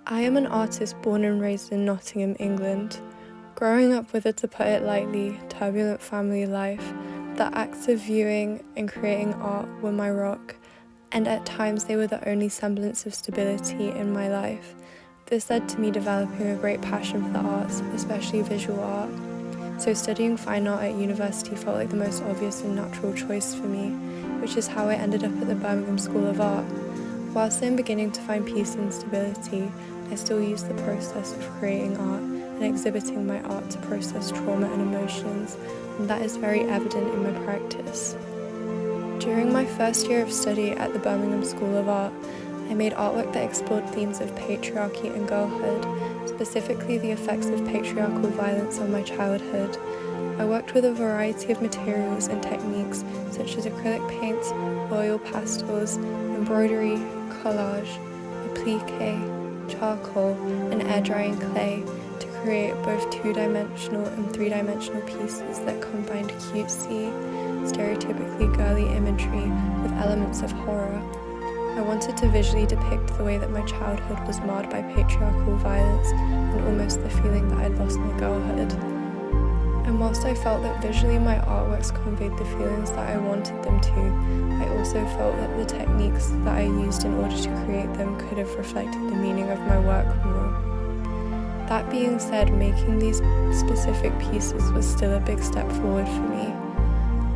I am an artist born and raised in Nottingham, England. Growing up with a, to put it lightly, turbulent family life, the acts of viewing and creating art were my rock, and at times they were the only semblance of stability in my life. This led to me developing a great passion for the arts, especially visual art. So studying fine art at university felt like the most obvious and natural choice for me, which is how I ended up at the Birmingham School of Art. Whilst I'm beginning to find peace and stability, I still use the process of creating art and exhibiting my art to process trauma and emotions, and that is very evident in my practice. During my first year of study at the Birmingham School of Art, I made artwork that explored themes of patriarchy and girlhood, specifically the effects of patriarchal violence on my childhood. I worked with a variety of materials and techniques such as acrylic paints, oil pastels, embroidery, collage, applique, charcoal, and air drying clay to create both two-dimensional and three-dimensional pieces that combined cutesy, stereotypically girly imagery with elements of horror. I wanted to visually depict the way that my childhood was marred by patriarchal violence and almost the feeling that I'd lost my girlhood. And whilst I felt that visually my artworks conveyed the feelings that I wanted them to, I also felt that the techniques that I used in order to create them could have reflected the meaning of my work more. That being said, making these specific pieces was still a big step forward for me.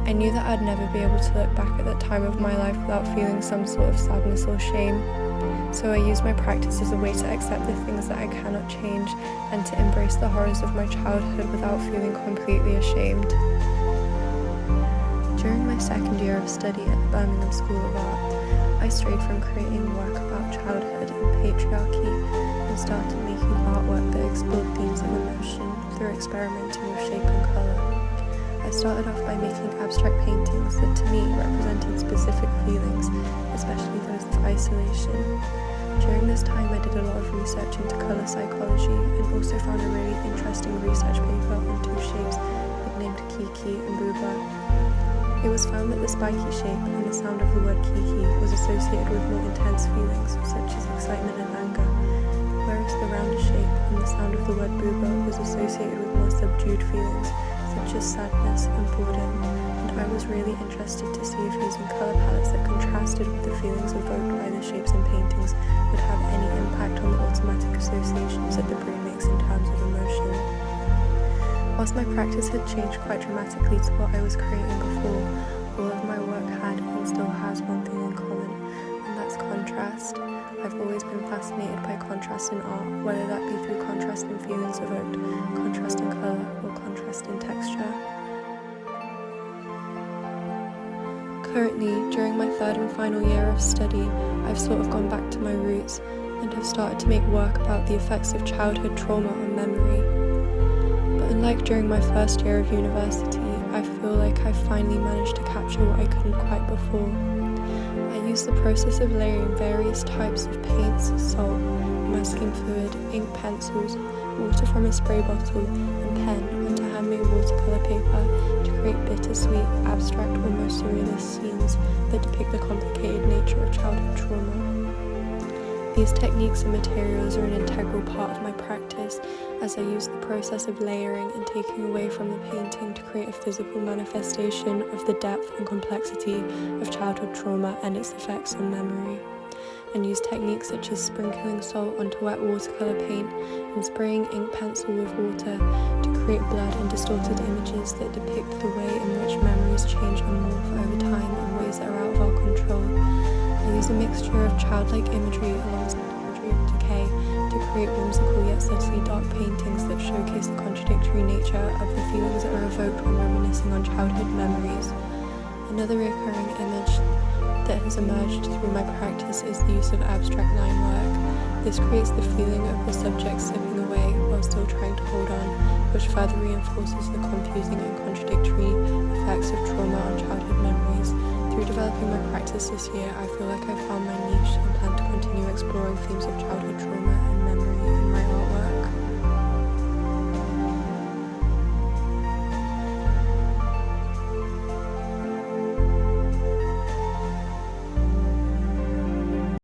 I knew that I'd never be able to look back at that time of my life without feeling some sort of sadness or shame. So I used my practice as a way to accept the things that I cannot change and to embrace the horrors of my childhood without feeling completely ashamed. During my second year of study at the Birmingham School of Art, I strayed from creating work about childhood and patriarchy and started making artwork that explored themes of emotion through experimenting with shape and colour. I started off by making abstract paintings that to me represented specific feelings, especially those of isolation. During this time I did a lot of research into colour psychology and also found a really interesting research paper on two shapes nicknamed Kiki and Booba. It was found that the spiky shape and the sound of the word Kiki was associated with more intense feelings such as excitement and anger, whereas the rounder shape and the sound of the word Booba was associated with more subdued feelings such as sadness and boredom, and I was really interested to see if using colour palettes that contrasted with the feelings evoked by the shapes and paintings would have any impact on the automatic associations that the brain makes in terms of emotion. Whilst my practice had changed quite dramatically to what I was creating before, all of my work had and still has one thing in common, and that's contrast. I've always been fascinated by contrast in art, whether that be through contrast in feelings evoked, contrast in colour, or contrast in texture. Currently, during my third and final year of study, I've sort of gone back to my roots and have started to make work about the effects of childhood trauma on memory. But unlike during my first year of university, I feel like I've finally managed to capture what I couldn't quite before. I use the process of layering various types of paints, salt, masking fluid, ink pencils, water from a spray bottle, and pen onto handmade watercolour paper to create bittersweet, abstract, almost surrealist scenes that depict the complicated nature of childhood trauma. These techniques and materials are an integral part of my practice as I use the process of layering and taking away from the painting to create a physical manifestation of the depth and complexity of childhood trauma and its effects on memory, and use techniques such as sprinkling salt onto wet watercolour paint and spraying ink pencil with water to create blurred and distorted images that depict the way in which memories change and morph over time in ways that are out of our control. I use a mixture of childlike imagery alongside imagery of decay to create whimsical yet subtly dark paintings that showcase the contradictory nature of the feelings that are evoked when reminiscing on childhood memories. Another recurring image that has emerged through my practice is the use of abstract line work. This creates the feeling of the subject slipping away while still trying to hold on, which further reinforces the confusing and contradictory effects of trauma on childhood memories. Through developing my practice this year, I feel like I've found my niche and plan to continue exploring themes of childhood